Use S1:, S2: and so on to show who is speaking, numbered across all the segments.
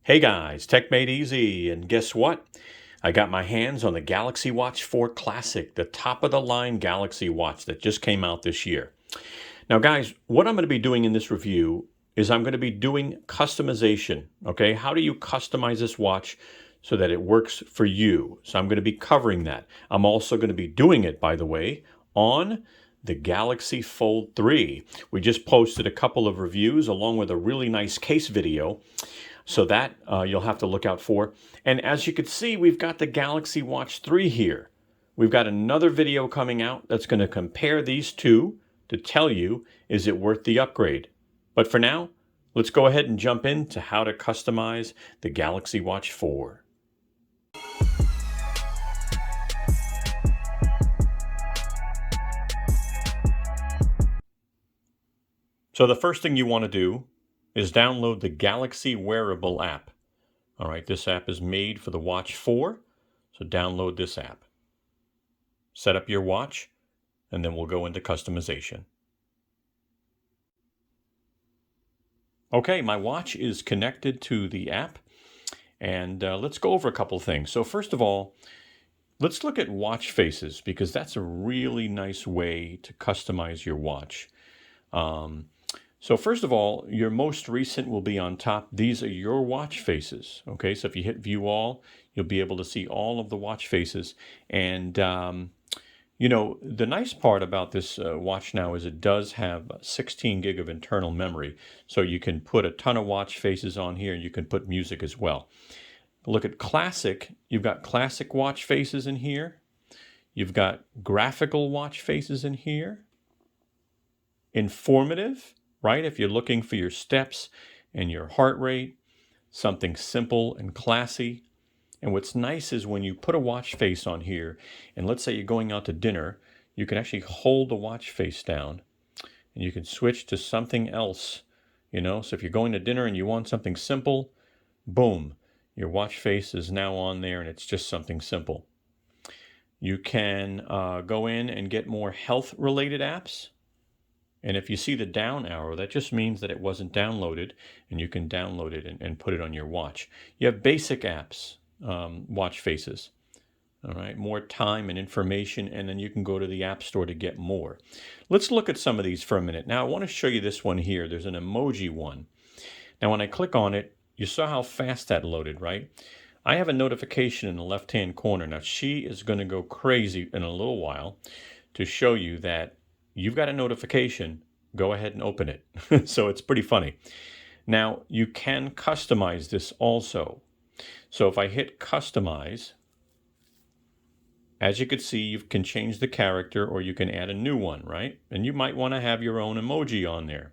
S1: Hey guys, Tech Made Easy, and guess what? I got my hands on the Galaxy Watch 4 Classic, the top of the line Galaxy Watch that just came out this year. Now guys, what I'm going to be doing in this review is I'm going to be doing customization, okay? How do you customize this watch so that it works for you? So I'm going to be covering that. I'm also going to be doing it, by the way, on the Galaxy Fold 3. We just posted a couple of reviews along with a really nice case video. So that you'll have to look out for. And as you can see, we've got the Galaxy Watch 3 here. We've got another video coming out that's going to compare these two to tell you, is it worth the upgrade? But for now, let's go ahead and jump into how to customize the Galaxy Watch 4. So the first thing you want to do is download the Galaxy Wearable app. All right, this app is made for the Watch 4, so download this app. Set up your watch, and then we'll go into customization. Okay, my watch is connected to the app, and let's go over a couple things. So first of all, let's look at watch faces, because that's a really nice way to customize your watch. So first of all, your most recent will be on top. These are your watch faces. Okay, so if you hit view all, you'll be able to see all of the watch faces. And, you know, the nice part about this watch now is it does have 16 gig of internal memory. So you can put a ton of watch faces on here, and you can put music as well. Look at classic. You've got classic watch faces in here. You've got graphical watch faces in here. Informative. Right? If you're looking for your steps and your heart rate, something simple and classy. And what's nice is when you put a watch face on here, and let's say you're going out to dinner, you can actually hold the watch face down and you can switch to something else, you know? So if you're going to dinner and you want something simple, boom, your watch face is now on there and it's just something simple. You can go in and get more health-related apps. And if you see the down arrow, that just means that it wasn't downloaded, and you can download it and put it on your watch. You have basic apps, watch faces, all right, more time and information, and then you can go to the App Store to get more. Let's look at some of these for a minute. Now, I want to show you this one here. There's an emoji one. Now, when I click on it, you saw how fast that loaded, right? I have a notification in the left-hand corner. Now, she is going to go crazy in a little while to show you that you've got a notification, go ahead and open it. So it's pretty funny. Now, you can customize this also. So if I hit customize, as you can see, you can change the character or you can add a new one, right? And you might want to have your own emoji on there.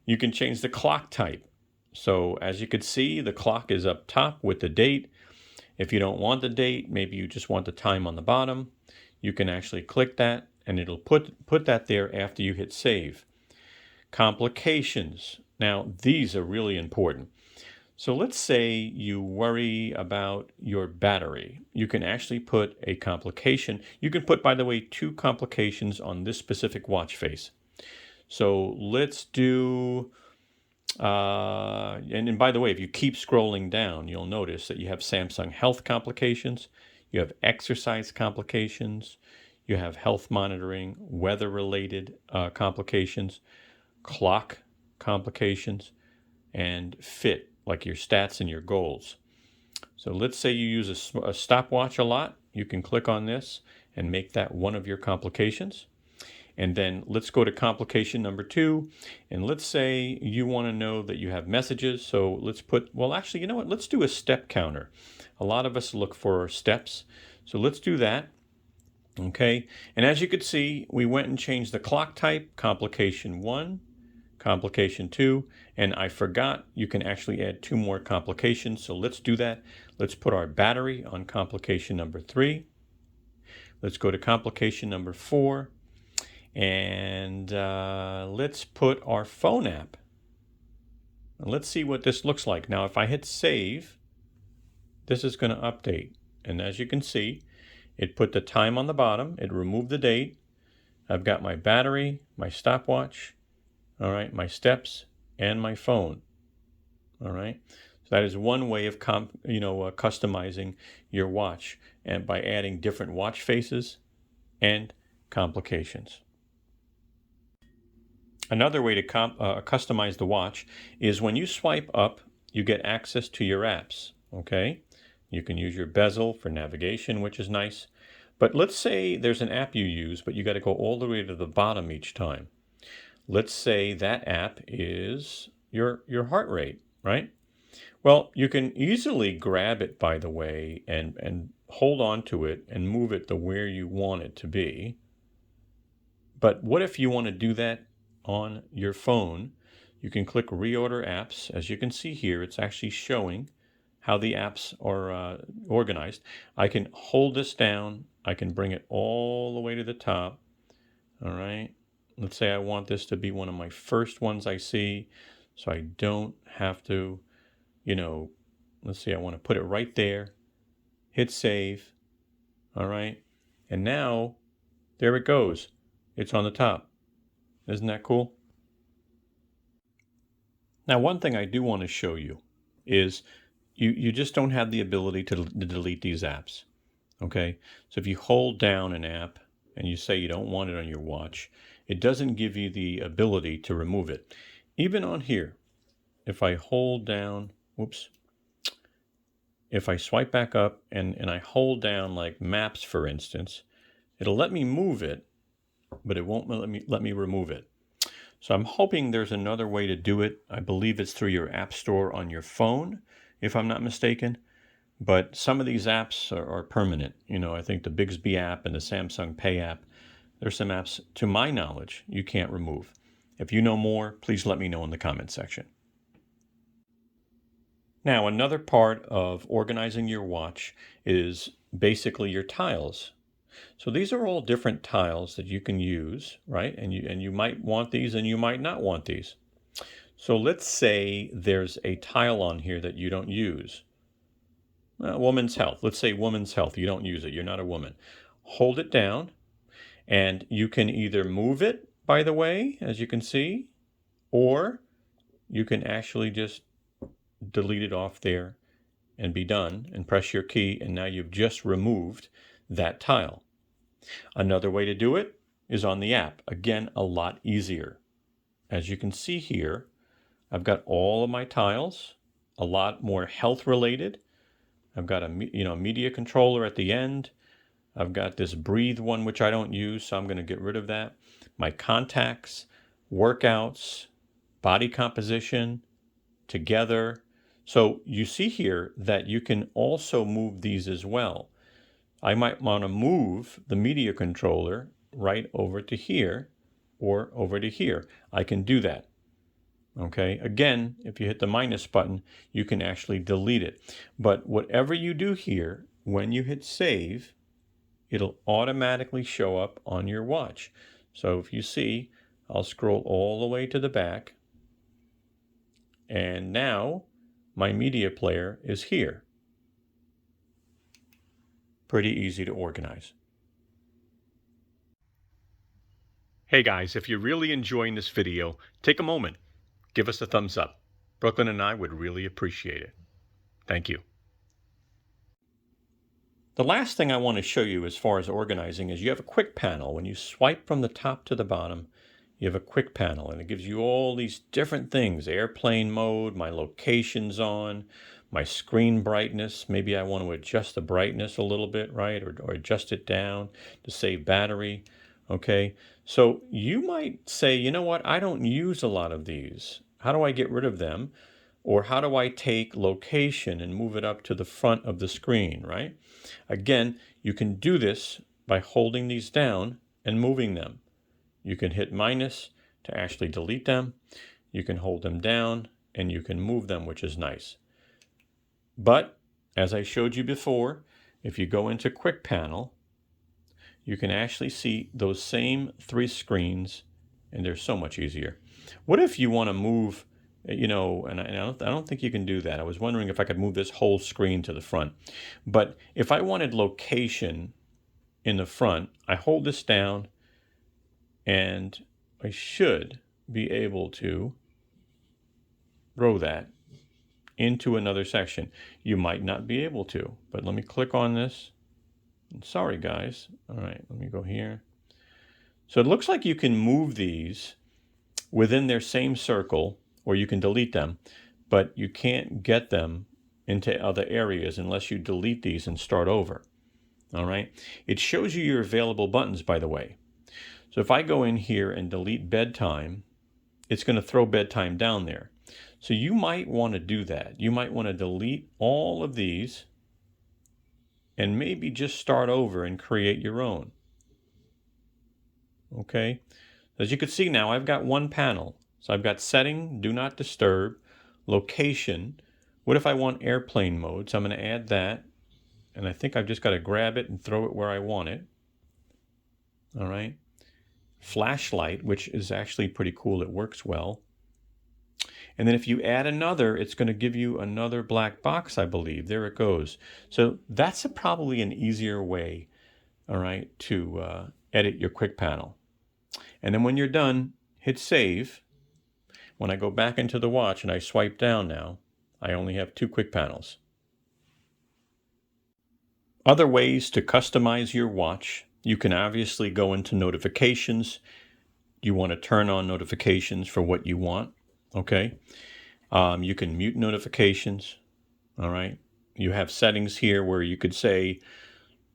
S1: You can change the clock type. So as you can see, the clock is up top with the date. If you don't want the date, maybe you just want the time on the bottom, you can actually click that, and it'll put that there after you hit save. Complications. Now, these are really important. So let's say you worry about your battery. You can actually put a complication. You can put, by the way, 2 complications on this specific watch face. So let's do, and by the way, if you keep scrolling down, you'll notice that you have Samsung Health complications, you have exercise complications, you have health monitoring, weather-related complications, clock complications, and fit, like your stats and your goals. So let's say you use a stopwatch a lot. You can click on this and make that one of your complications. And then let's go to complication number 2. And let's say you want to know that you have messages. So let's put, well, actually, you know what? Let's do a step counter. A lot of us look for steps. So let's do that. Okay, and as you could see, we went and changed the clock type, complication 1, complication 2, and I forgot you can actually add 2 more complications, so let's do that. Let's put our battery on complication number 3. Let's go to complication number 4, and let's put our phone app. And let's see what this looks like. Now, if I hit save, this is going to update, and as you can see, it put the time on the bottom. It removed the date. I've got my battery, my stopwatch, all right, my steps, and my phone. All right. So that is one way of customizing your watch, and by adding different watch faces and complications. Another way to customize the watch is when you swipe up, you get access to your apps. Okay. You can use your bezel for navigation, which is nice. But let's say there's an app you use, but you got to go all the way to the bottom each time. Let's say that app is your heart rate, right? Well, you can easily grab it, by the way, and hold on to it and move it to where you want it to be. But what if you want to do that on your phone? You can click Reorder Apps. As you can see here, it's actually showing how the apps are organized. I can hold this down. I can bring it all the way to the top. All right. Let's say I want this to be one of my first ones I see, so I don't have to, let's see, I want to put it right there, hit save. All right. And now there it goes. It's on the top. Isn't that cool? Now, one thing I do want to show you is you just don't have the ability to delete these apps. Okay. So if you hold down an app and you say you don't want it on your watch, it doesn't give you the ability to remove it. Even on here, if I hold down, if I swipe back up and I hold down like maps, for instance, it'll let me move it, but it won't let me remove it. So I'm hoping there's another way to do it. I believe it's through your app store on your phone, if I'm not mistaken. But some of these apps are permanent. I think the Bixby app and the Samsung Pay app, there's some apps, to my knowledge, you can't remove. If you know more, please let me know in the comment section. Now, another part of organizing your watch is basically your tiles. So these are all different tiles that you can use, right? And you might want these and you might not want these. So let's say there's a tile on here that you don't use. Woman's health. Let's say woman's health. You don't use it. You're not a woman. Hold it down, and you can either move it, by the way, as you can see, or you can actually just delete it off there and be done, and press your key, and now you've just removed that tile. Another way to do it is on the app. Again, a lot easier. As you can see here, I've got all of my tiles, a lot more health related. I've got a media controller at the end. I've got this breathe one, which I don't use, so I'm going to get rid of that. My contacts, workouts, body composition, together. So you see here that you can also move these as well. I might want to move the media controller right over to here or over to here. I can do that. Okay, again, if you hit the minus button, you can actually delete it. But whatever you do here, when you hit save, it'll automatically show up on your watch. So if you see, I'll scroll all the way to the back, and now my media player is here. Pretty easy to organize. Hey guys, if you're really enjoying this video, take a moment. Give us a thumbs up. Brooklyn and I would really appreciate it. Thank you. The last thing I want to show you as far as organizing is you have a quick panel. When you swipe from the top to the bottom, you have a quick panel, and it gives you all these different things. Airplane mode, my locations on, my screen brightness. Maybe I want to adjust the brightness a little bit, right? Or adjust it down to save battery. Okay, so you might say, you know what, I don't use a lot of these. How do I get rid of them? Or how do I take location and move it up to the front of the screen, right? Again, you can do this by holding these down and moving them. You can hit minus to actually delete them. You can hold them down and you can move them, which is nice. But as I showed you before, if you go into Quick Panel, you can actually see those same three screens, and they're so much easier. What if you want to move, and I don't think you can do that. I was wondering if I could move this whole screen to the front. But if I wanted location in the front, I hold this down, and I should be able to grow that into another section. You might not be able to, but let me click on this. Sorry, guys. All right, let me go here. So it looks like you can move these within their same circle, or you can delete them, but you can't get them into other areas unless you delete these and start over. All right. It shows you your available buttons, by the way. So if I go in here and delete bedtime, it's going to throw bedtime down there. So you might want to do that. You might want to delete all of these and maybe just start over and create your own. Okay. As you can see now, I've got one panel. So I've got setting, do not disturb, location. What if I want airplane mode? So I'm going to add that. And I think I've just got to grab it and throw it where I want it. All right. Flashlight, which is actually pretty cool. It works well. And then if you add another, it's going to give you another black box, I believe. There it goes. So that's probably an easier way, all right, to edit your quick panel. And then when you're done, hit save. When I go back into the watch and I swipe down now, I only have 2 quick panels. Other ways to customize your watch. You can obviously go into notifications. You want to turn on notifications for what you want. Okay. You can mute notifications. All right. You have settings here where you could say,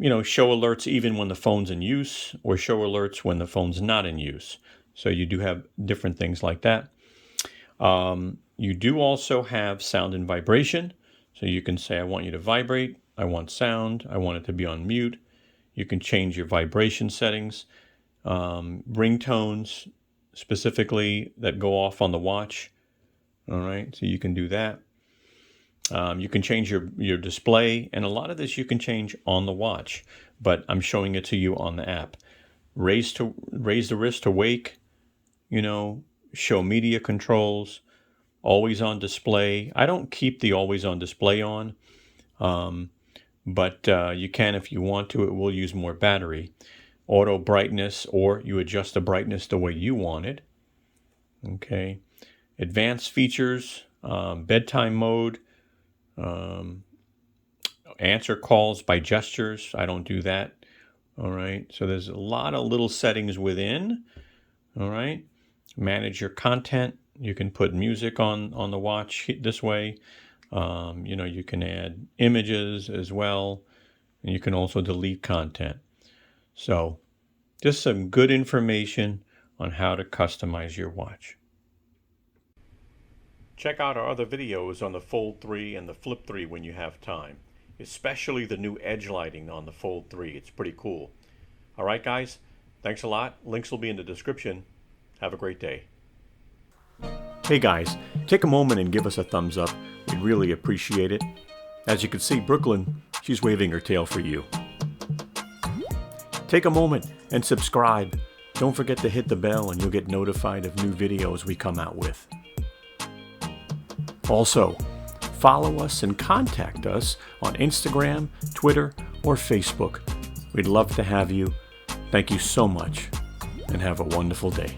S1: show alerts even when the phone's in use, or show alerts when the phone's not in use. So you do have different things like that. You do also have sound and vibration. So you can say, I want you to vibrate. I want sound. I want it to be on mute. You can change your vibration settings, ringtones specifically that go off on the watch. All right, so you can do that. You can change your display, and a lot of this you can change on the watch, but I'm showing it to you on the app. Raise the wrist to wake, show media controls, always on display. I don't keep the always on display on. But you can if you want to. It will use more battery. Auto brightness, or you adjust the brightness the way you want it. Okay. Advanced features, bedtime mode, answer calls by gestures. I don't do that. All right. So there's a lot of little settings within. All right. Manage your content. You can put music on the watch this way. You can add images as well, and you can also delete content. So just some good information on how to customize your watch. Check out our other videos on the Fold 3 and the Flip 3 when you have time, especially the new edge lighting on the Fold 3. It's pretty cool. All right, guys, thanks a lot. Links will be in the description. Have a great day. Hey guys, take a moment and give us a thumbs up. We'd really appreciate it. As you can see, Brooklyn, she's waving her tail for you. Take a moment and subscribe. Don't forget to hit the bell and you'll get notified of new videos we come out with. Also, follow us and contact us on Instagram, Twitter, or Facebook. We'd love to have you. Thank you so much, and have a wonderful day.